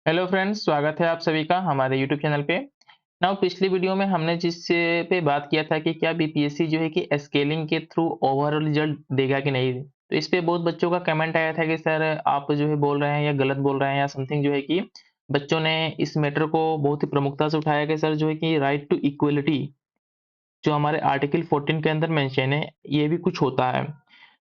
Hello friends, स्वागत है आप सभी का हमारे यूट्यूब चैनल पे। नाउ पिछली वीडियो में हमने पे बात किया था कि क्या बीपीएससी जो है कि स्केलिंग के थ्रू ओवरऑल रिजल्ट देगा कि नहीं। तो इस पे बहुत बच्चों का कमेंट आया था कि सर आप जो है बोल रहे हैं या गलत बोल रहे हैं या समथिंग, जो है कि बच्चों ने इस मैटर को बहुत ही प्रमुखता से उठाया कि सर जो है कि राइट टू इक्वलिटी जो हमारे आर्टिकल 14 के अंदर मेंशन है, ये भी कुछ होता है।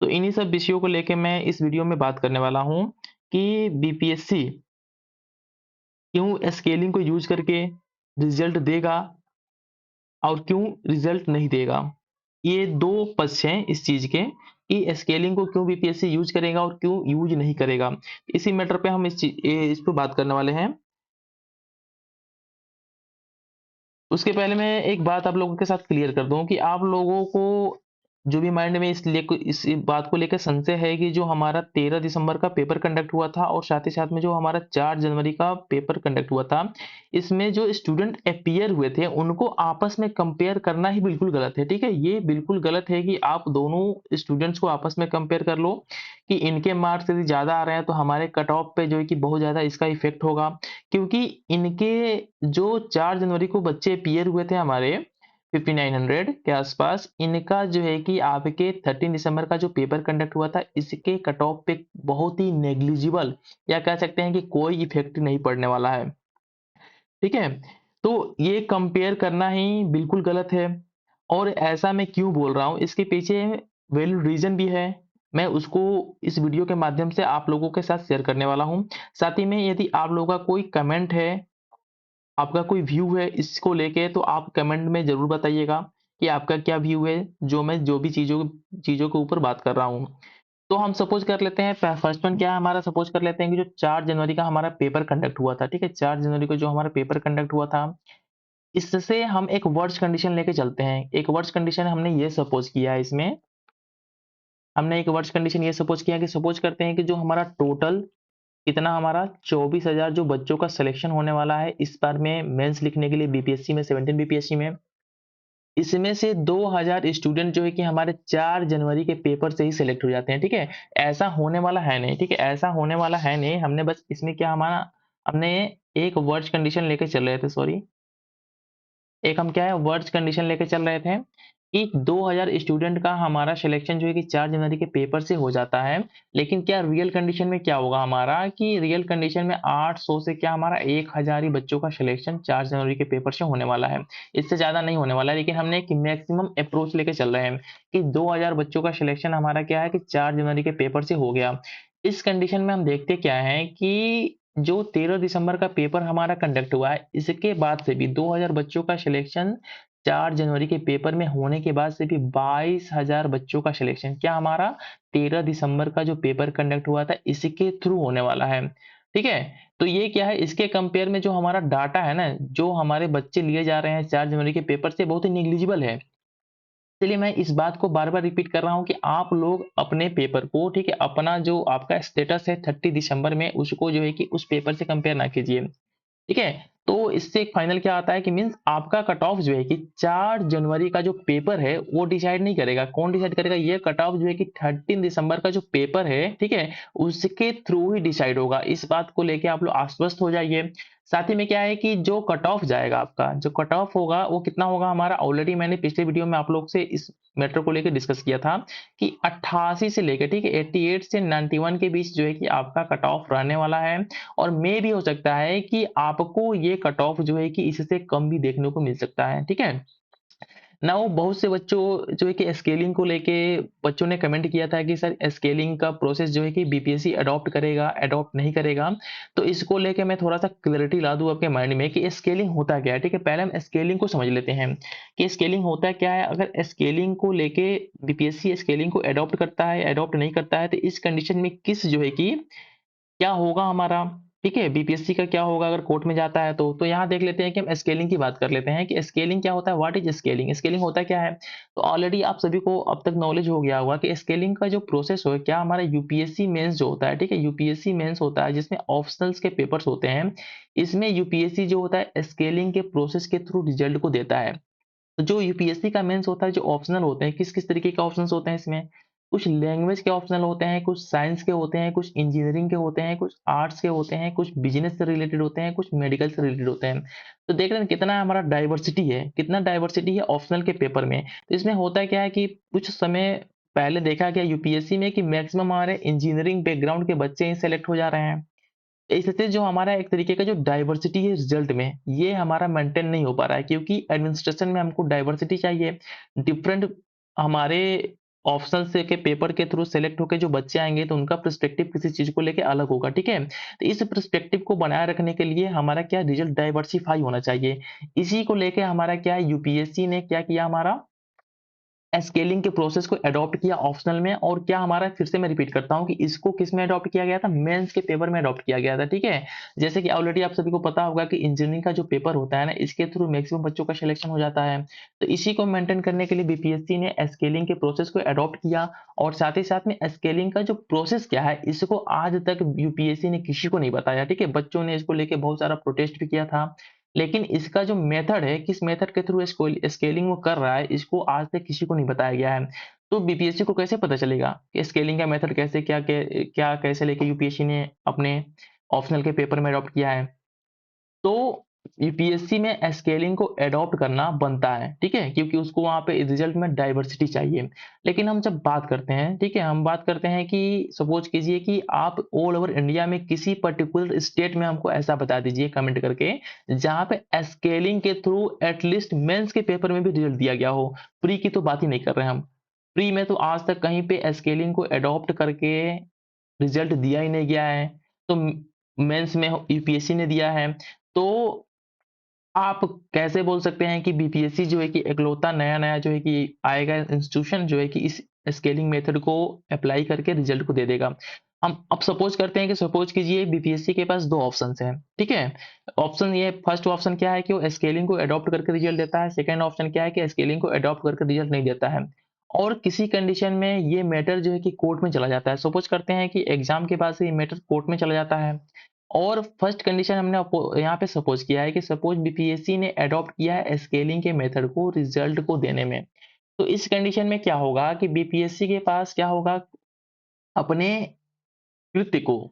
तो इन्हीं सब विषयों को लेके मैं इस वीडियो में बात करने वाला हूँ कि बीपीएससी क्यों स्केलिंग को यूज करके रिजल्ट देगा और क्यों रिजल्ट नहीं देगा। ये दो पक्ष हैं इस चीज के कि स्केलिंग को क्यों बीपीएससी यूज करेगा और क्यों यूज नहीं करेगा। इसी मैटर पे हम इस पे बात करने वाले हैं। उसके पहले मैं एक बात आप लोगों के साथ क्लियर कर दूं कि आप लोगों को जो भी माइंड में इस बात को लेकर संशय है कि जो हमारा 13 दिसंबर का पेपर कंडक्ट हुआ था और साथ ही साथ में जो हमारा 4 जनवरी का पेपर कंडक्ट हुआ था, इसमें जो स्टूडेंट अपीयर हुए थे उनको आपस में कंपेयर करना ही बिल्कुल गलत है। ठीक है, ये बिल्कुल गलत है कि आप दोनों स्टूडेंट्स को आपस में कंपेयर कर लो कि इनके मार्क्स यदि ज़्यादा आ रहे हैं तो हमारे कट ऑफ पे जो है कि बहुत ज़्यादा इसका इफेक्ट होगा। क्योंकि इनके जो 4 जनवरी को बच्चे अपीयर हुए थे हमारे 5900 के आसपास, इनका जो है कि आपके 13 दिसंबर का जो पेपर कंडक्ट हुआ था, इसके कट ऑफ पे बहुत ही नेग्लिजिबल या कह सकते हैं कि कोई इफेक्ट नहीं पड़ने वाला है। ठीक है? तो ये कंपेयर करना ही बिल्कुल गलत है। और ऐसा मैं क्यों बोल रहा हूँ, इसके पीछे वैलिड रीज़न भी है। मैं उसको इस वीडियो के माध्यम से आप लोगों के साथ शेयर करने वाला हूँ। साथ ही में यदि आप लोगों का कोई कमेंट है, आपका कोई व्यू है इसको लेके, तो आप कमेंट में ज़रूर बताइएगा कि आपका क्या व्यू है, जो भी चीज़ों के ऊपर बात कर रहा हूँ। तो हम सपोज़ कर लेते हैं, फर्स्ट वन क्या है हमारा, सपोज़ कर लेते हैं कि जो 4 जनवरी का हमारा पेपर कंडक्ट हुआ था, ठीक है? 4 जनवरी को जो हमारा पेपर कंडक्ट हुआ था, इससे हम एक वर्स्ट कंडीशन लेके चलते हैं। एक वर्स्ट कंडीशन हमने ये सपोज़ किया है इसमें, हमने एक वर्स्ट कंडीशन ये सपोज़ किया कि सपोज़ करते हैं कि जो हमारा टोटल कितना हमारा 24,000 जो बच्चों का सिलेक्शन होने वाला है इस बार में मेंस लिखने के लिए बीपीएससी में, 17 बीपीएससी में। इसमें से 2000 स्टूडेंट जो है कि हमारे 4 जनवरी के पेपर से ही सिलेक्ट हो जाते हैं। ठीक है? ऐसा होने वाला है नहीं। ठीक है? ऐसा होने वाला है नहीं। हमने बस इसमें क्या हमारा, हमने एक वर्स्ट कंडीशन लेके चल रहे थे, सॉरी, एक हम क्या है वर्स्ट कंडीशन लेके चल रहे थे कि 2000 स्टूडेंट का हमारा सिलेक्शन जो है कि 4 जनवरी के पेपर से हो जाता है। लेकिन क्या रियल कंडीशन में क्या होगा हमारा कि रियल कंडीशन में 800 से क्या हमारा 1000 ही बच्चों का सिलेक्शन 4 जनवरी के पेपर से होने वाला है। इससे ज़्यादा नहीं होने वाला है। लेकिन हमने एक मैक्सिमम अप्रोच लेके चल रहे हैं कि 2000 बच्चों का सिलेक्शन हमारा क्या है कि 4 जनवरी के पेपर से हो गया। इस कंडीशन में हम देखते क्या है कि जो 13 दिसंबर का पेपर हमारा कंडक्ट हुआ है, इसके बाद से भी 2000 बच्चों का सिलेक्शन 4 जनवरी के पेपर में होने के बाद से भी 22,000 बच्चों का सिलेक्शन क्या हमारा 13 दिसंबर का जो पेपर कंडक्ट हुआ था, इसके थ्रू होने वाला है। ठीक है? तो ये क्या है, इसके कंपेयर में जो हमारा डाटा है ना, जो हमारे बच्चे लिए जा रहे हैं 4 जनवरी के पेपर से, बहुत ही नेग्लिजिबल है। इसलिए मैं इस बात को बार-बार रिपीट कर रहा हूँ कि आप लोग अपने पेपर को, ठीक है, अपना जो आपका स्टेटस है 30 दिसंबर में, उसको जो है कि उस पेपर से कंपेयर ना कीजिए। ठीक है? तो इससे एक फाइनल क्या आता है कि मीन्स आपका कट ऑफ जो है कि 4 जनवरी का जो पेपर है वो डिसाइड नहीं करेगा। कौन डिसाइड करेगा? ये कट ऑफ जो है कि 13 दिसंबर का जो पेपर है, ठीक है? उसके थ्रू ही डिसाइड होगा। इस बात को लेके आप लोग आश्वस्त हो जाइए। साथ ही में क्या है कि जो कट ऑफ जाएगा आपका, जो कट ऑफ होगा वो कितना होगा हमारा, ऑलरेडी मैंने पिछले वीडियो में आप लोग से इस मैटर को लेके डिस्कस किया था कि 88 से लेके, ठीक है, 88 से 91 के बीच जो है कि आपका कट ऑफ रहने वाला है। और मे भी हो सकता है कि आपको ये कट ऑफ जो है कि इससे कम भी देखने को मिल सकता है। ठीक है? नाउ बहुत से बच्चों जो है कि स्केलिंग को लेके बच्चों ने कमेंट किया था कि सर स्केलिंग का प्रोसेस जो है कि बीपीएससी अडॉप्ट करेगा, अडॉप्ट नहीं करेगा। तो इसको लेके मैं थोड़ा-सा क्लैरिटी ला दूँ आपके माइंड में कि स्केलिंग होता क्या है? ठीक है? पहले हम स्केलिंग को समझ लेते हैं कि स्केलिंग होता क्या है। अगर स्केलिंग को लेके बीपीएससी स्केलिंग को अडॉप्ट करता है, अडॉप्ट नहीं करता है, तो इस कंडीशन में किस जो है कि क्या होगा हमारा, ठीक है, बीपीएससी का क्या होगा अगर कोर्ट में जाता है तो यहाँ देख लेते हैं कि हम स्केलिंग की बात कर लेते हैं कि स्केलिंग क्या होता है, व्हाट इज स्केलिंग, स्केलिंग होता क्या है। तो ऑलरेडी आप सभी को अब तक नॉलेज हो गया होगा कि स्केलिंग का जो प्रोसेस हो क्या हमारा यूपीएससी मेंस जो होता है, ठीक है, यूपीएससी मेंस होता है जिसमें ऑप्शनल्स के पेपर्स होते हैं। इसमें यूपीएससी जो होता है स्केलिंग के प्रोसेस के थ्रू रिजल्ट को देता है। तो जो यूपीएससी का मेंस होता है, जो ऑप्शनल होते हैं, किस किस तरीके के ऑप्शंस होते हैं इसमें, कुछ लैंग्वेज के ऑप्शनल होते हैं, कुछ साइंस के होते हैं, कुछ इंजीनियरिंग के होते हैं, कुछ आर्ट्स के होते हैं, कुछ बिजनेस से रिलेटेड होते हैं, कुछ मेडिकल से रिलेटेड होते हैं। तो देख रहे हैं कितना हमारा डाइवर्सिटी है, कितना डाइवर्सिटी है ऑप्शनल के पेपर में। तो इसमें होता क्या है कि कुछ समय पहले देखा गया यूपीएससी में कि मैक्सिमम हमारे इंजीनियरिंग बैकग्राउंड के बच्चे ही सेलेक्ट हो जा रहे हैं। इससे जो हमारा एक तरीके का जो डाइवर्सिटी है रिजल्ट में, ये हमारा मेंटेन नहीं हो पा रहा है, क्योंकि एडमिनिस्ट्रेशन में हमको डाइवर्सिटी चाहिए। डिफरेंट हमारे ऑप्शन से के पेपर के थ्रू सेलेक्ट होके जो बच्चे आएँगे तो उनका पर्सपेक्टिव किसी चीज़ को लेके अलग होगा, ठीक है? तो इस पर्सपेक्टिव को बनाए रखने के लिए हमारा क्या रिजल्ट डाइवर्सिफ़ाई होना चाहिए। इसी को लेके हमारा क्या है, यूपीएससी ने क्या किया, हमारा स्केलिंग के प्रोसेस को अडॉप्ट किया ऑप्शनल में। और क्या हमारा, फिर से मैं रिपीट करता हूँ कि इसको किस में अडॉप्ट किया गया था, मेंस के पेपर में अडॉप्ट किया गया था, ठीक है? जैसे कि ऑलरेडी आप सभी को पता होगा कि इंजीनियरिंग का जो पेपर होता है ना, इसके थ्रू मैक्सिमम बच्चों का सिलेक्शन हो जाता है। तो इसी को मेंटेन करने के लिए बीपीएससी ने स्केलिंग के प्रोसेस को अडॉप्ट किया। और साथ ही साथ में स्केलिंग का जो प्रोसेस क्या है, इसको आज तक यूपीएससी ने किसी को नहीं बताया, ठीक है? बच्चों ने इसको लेके बहुत सारा प्रोटेस्ट भी किया था। लेकिन इसका जो मेथड है, किस मेथड के थ्रू स्केलिंग वो कर रहा है, इसको आज तक किसी को नहीं बताया गया है। तो बीपीएससी को कैसे पता चलेगा कि स्केलिंग का मेथड कैसे, क्या कैसे लेके यूपीएससी ने अपने ऑप्शनल के पेपर में अडॉप्ट किया है। तो यूपीएससी में स्केलिंग को एडॉप्ट करना बनता है, ठीक है? क्योंकि उसको वहाँ पे रिजल्ट में डाइवर्सिटी चाहिए। लेकिन हम जब बात करते हैं, ठीक है? हम बात करते हैं कि सपोज़ कीजिए कि आप ऑल ओवर इंडिया में किसी पर्टिकुलर स्टेट में हमको ऐसा बता दीजिए कमेंट करके, जहाँ पे स्केलिंग के थ्रू एट लीस्ट मेंस के पेपर में भी रिजल्ट दिया गया हो। प्री की तो बात ही नहीं कर रहे हैं हम। प्री में तो आज तक कहीं पे स्केलिंग को एडॉप्ट करके रिजल्ट दिया ही नहीं गया है। तो मेंस में यूपीएससी ने दिया है। तो आप कैसे बोल सकते हैं कि बीपीएससी जो है कि इकलौता नया-नया जो है कि आएगा इंस्टीट्यूशन जो है कि इस स्केलिंग मेथड को अप्लाई करके रिजल्ट को दे देगा। हम अब सपोज़ करते हैं कि सपोज़ कीजिए बीपीएससी के पास 2 ऑप्शंस हैं, ठीक है? ऑप्शन ये फर्स्ट ऑप्शन क्या है कि वो स्केलिंग को अडॉप्ट करके रिजल्ट देता है, सेकंड ऑप्शन क्या है कि स्केलिंग को अडॉप्ट करके रिजल्ट नहीं देता है। और किसी कंडीशन में ये मैटर जो है कि कोर्ट में चला जाता है। सपोज़ करते हैं कि एग्ज़ाम के बाद से ये मैटर कोर्ट में चला जाता है। और फर्स्ट कंडीशन हमने यहाँ पे सपोज किया है कि सपोज बीपीएससी ने अडॉप्ट किया है स्केलिंग के मेथड को रिजल्ट को देने में। तो इस कंडीशन में क्या होगा कि बीपीएससी के पास क्या होगा, अपने कृत्य को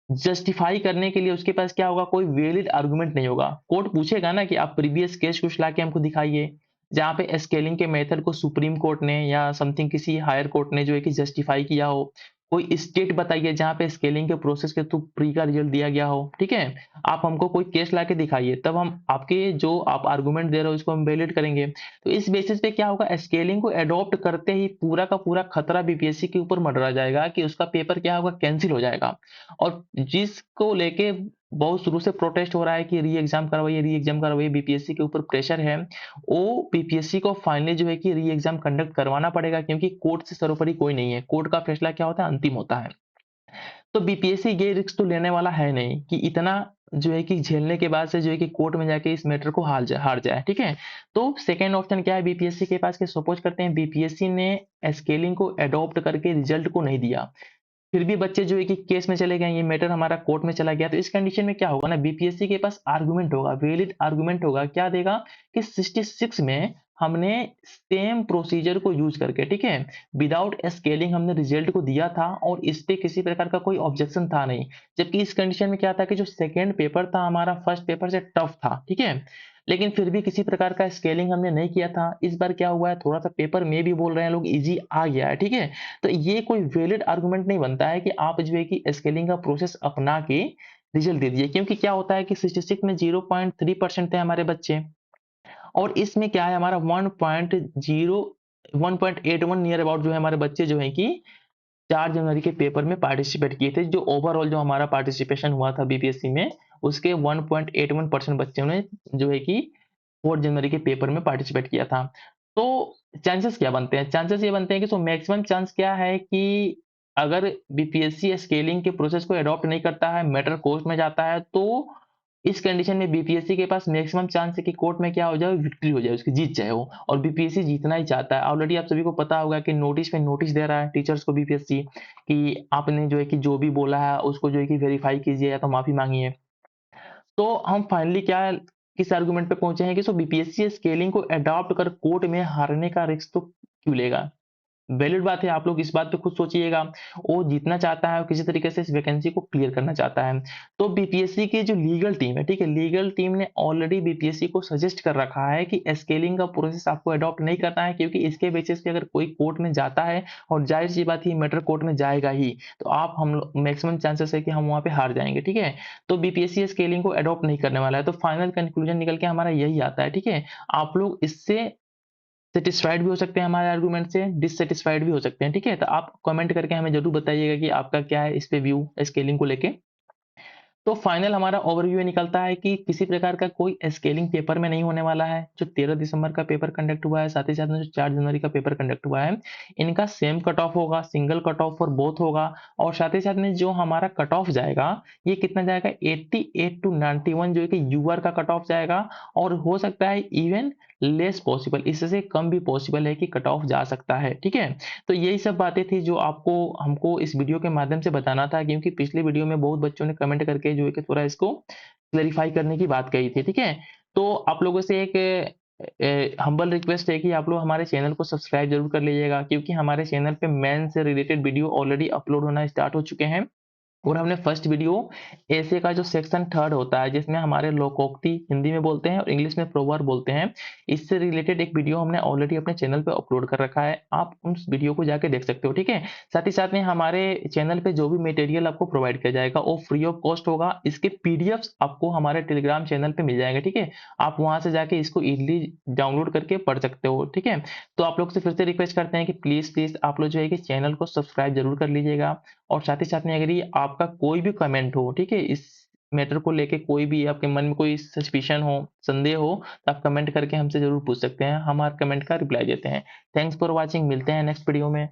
जस्टिफाई करने के लिए उसके पास क्या होगा, कोई वैलिड आर्गुमेंट नहीं होगा। कोर्ट पूछेगा ना कि आप प्रीवियस केस कुछ लाके हमको दिखाइए, जहाँ पे स्केलिंग के मेथड को सुप्रीम कोर्ट ने या समथिंग किसी हायर कोर्ट ने जो है कि जस्टिफाई किया हो। कोई स्टेट बताइए जहाँ पे स्केलिंग के प्रोसेस के थ्रू प्री का रिजल्ट दिया गया हो, ठीक है? आप हमको कोई केस लाके दिखाइए, तब हम आपके जो आप आर्गुमेंट दे रहे हो इसको हम वैलिड करेंगे। तो इस बेसिस पे क्या होगा, स्केलिंग को अडॉप्ट करते ही पूरा का पूरा खतरा बीपीएससी के ऊपर मंडरा जाएगा कि उसका पेपर क्या होगा, कैंसल हो जाएगा। और जिसको लेके बहुत शुरू से प्रोटेस्ट हो रहा है कि री एग्जाम करवाइए, बीपीएससी के ऊपर प्रेशर है। वो बीपीएससी को फाइनली जो है कि री एग्जाम कंडक्ट करवाना पड़ेगा, क्योंकि कोर्ट से सर्वोपरि कोई नहीं है। कोर्ट का फैसला क्या होता है, अंतिम होता है। तो बीपीएससी ये रिस्क तो लेने वाला है नहीं कि इतना जो है कि झेलने के बाद से जो है कि कोर्ट में जाके इस मैटर को हार जाए, ठीक है? तो सेकंड ऑप्शन क्या है बीपीएससी के पास, कि सपोज करते हैं बीपीएससी ने स्केलिंग को अडॉप्ट करके रिजल्ट को नहीं दिया, फिर भी बच्चे जो है कि केस में चले गए, ये मैटर हमारा कोर्ट में चला गया। तो इस कंडीशन में क्या होगा ना, बीपीएससी के पास आर्गुमेंट होगा, वैलिड आर्गुमेंट होगा। क्या देगा कि 66 में हमने सेम प्रोसीजर को यूज करके, ठीक है, विदाउट स्केलिंग हमने रिजल्ट को दिया था और इस पे किसी प्रकार का कोई ऑब्जेक्शन था नहीं। जबकि इस कंडीशन में क्या था कि जो सेकेंड पेपर था हमारा फर्स्ट पेपर से टफ था, ठीक है, लेकिन फिर भी किसी प्रकार का स्केलिंग हमने नहीं किया था। इस बार क्या हुआ है, थोड़ा सा पेपर में भी बोल रहे हैं लोग इजी आ गया है, ठीक है। तो ये कोई वैलिड आर्गुमेंट नहीं बनता है कि आप जो है कि स्केलिंग का प्रोसेस अपना के रिजल्ट दे दिए, क्योंकि क्या होता है कि 66 में 0.3% थे हमारे बच्चे, और इसमें क्या है हमारा 1.81 नियर अबाउट जो है हमारे बच्चे जो है कि 4 जनवरी के पेपर में पार्टिसिपेट किए थे। जो ओवरऑल जो हमारा पार्टिसिपेशन हुआ था बीपीएससी में, उसके 1.81% बच्चों ने जो है कि 4 जनवरी के पेपर में पार्टिसिपेट किया था। तो चांसेस क्या बनते हैं? चांसेस ये बनते हैं कि मैक्सिमम चांस क्या है कि अगर बीपीएससी स्केलिंग के प्रोसेस को अडॉप्ट नहीं करता है, मैटर कोर्ट में जाता है, तो इस कंडीशन में बीपीएससी के पास मैक्सिमम चांस है कि कोर्ट में क्या हो जाए, विक्ट्री हो जाए, उसकी जीत जाए वो। और बीपीएससी जीतना ही चाहता है। ऑलरेडी आप सभी को पता होगा कि नोटिस पे नोटिस दे रहा है टीचर्स को बीपीएससी, कि आपने जो है कि जो भी बोला है उसको जो है कि वेरीफाई कीजिए या तो माफी मांगिए। तो हम फाइनली क्या किस आर्गुमेंट पे पहुंचे हैं कि बीपीएससी स्केलिंग को अडॉप्ट कर कोर्ट में हारने का रिस्क तो क्यों लेगा? वैलिड बात है, आप लोग इस बात पे खुद सोचिएगा। वो जीतना चाहता है और किसी तरीके से इस वैकेंसी को क्लियर करना चाहता है। तो बीपीएससी की जो लीगल टीम है, ठीक है? लीगल टीम ने ऑलरेडी बीपीएससी को सजेस्ट कर रखा है कि स्केलिंग का प्रोसेस आपको अडॉप्ट नहीं करना है, क्योंकि इसके बेसिस पे अगर कोई कोर्ट में जाता है और ज़ाहिर-सी बात है ये मैटर कोर्ट में जाएगा ही, तो आप हम लोग मैक्सिमम चांसेस है कि हम वहाँ पे हार जाएँगे, ठीक है? तो बीपीएससी स्केलिंग को अडॉप्ट नहीं करने वाला है, तो फाइनल कंक्लूजन निकल के हमारा यही आता है, ठीक है? आप लोग इससे सैटिस्फाइड भी हो सकते हैं हमारे आर्गुमेंट से, डिससैटिस्फाइड भी हो सकते हैं, ठीक है? तो आप कमेंट करके हमें ज़रूर बताइएगा कि आपका क्या है इस पे व्यू स्केलिंग को लेके। तो फाइनल हमारा ओवरव्यू ये निकलता है कि किसी प्रकार का कोई स्केलिंग पेपर में नहीं होने वाला है। जो 13 दिसंबर का पेपर कंडक्ट हुआ है, साथ ही साथ में जो 4 जनवरी का पेपर कंडक्ट हुआ है, इनका सेम कट ऑफ होगा, single cut off for both होगा और साथ ही साथ में जो हमारा कट ऑफ जाएगा, ये कितना जाएगा 88 टू 91 जो है कि यूआर का कट ऑफ जाएगा और हो सकता है इवन लेस पॉसिबल, इससे कम भी पॉसिबल है कि कट ऑफ जा सकता है, ठीक है? तो यही सब बातें थी जो आपको हमको इस वीडियो के माध्यम से बताना था, क्योंकि पिछले वीडियो में बहुत बच्चों ने कमेंट करके जो है कि थोड़ा इसको क्लेरिफाई करने की बात कही थी, ठीक है? तो आप लोगों से एक हम्बल रिक्वेस्ट है कि आप लोग हमारे चैनल को सब्सक्राइब ज़रूर कर लीजिएगा, क्योंकि हमारे चैनल पे मेंस से रिलेटेड वीडियो ऑलरेडी अपलोड होना स्टार्ट हो चुके हैं। और हमने फर्स्ट वीडियो ऐसे का जो सेक्शन थर्ड होता है, जिसमें हमारे लोकोक्ति हिंदी में बोलते हैं और इंग्लिश में प्रोवर्ब बोलते हैं, इससे रिलेटेड एक वीडियो हमने ऑलरेडी अपने चैनल पे अपलोड कर रखा है। आप उस वीडियो को जाके देख सकते हो, ठीक है? साथ ही साथ में हमारे चैनल पे जो भी मटेरियल आपको प्रोवाइड किया जाएगा वो फ्री ऑफ कॉस्ट होगा। इसके पीडीएफ्स आपको हमारे टेलीग्राम चैनल पे मिल जाएंगे, ठीक है? आप वहां से जाके इसको इजीली डाउनलोड करके पढ़ सकते हो, ठीक है? तो आप लोग से फिर से रिक्वेस्ट करते हैं कि प्लीज आप लोग जो है कि चैनल को सब्सक्राइब जरूर कर लीजिएगा। और साथ ही साथ में अगर ये आपका कोई भी कमेंट हो, ठीक है? इस मैटर को लेके कोई भी आपके मन में कोई सस्पिशन हो, संदेह हो, तो आप कमेंट करके हमसे ज़रूर पूछ सकते हैं। हम हर कमेंट का रिप्लाई देते हैं। थैंक्स फॉर वॉचिंग, मिलते हैं नेक्स्ट वीडियो में।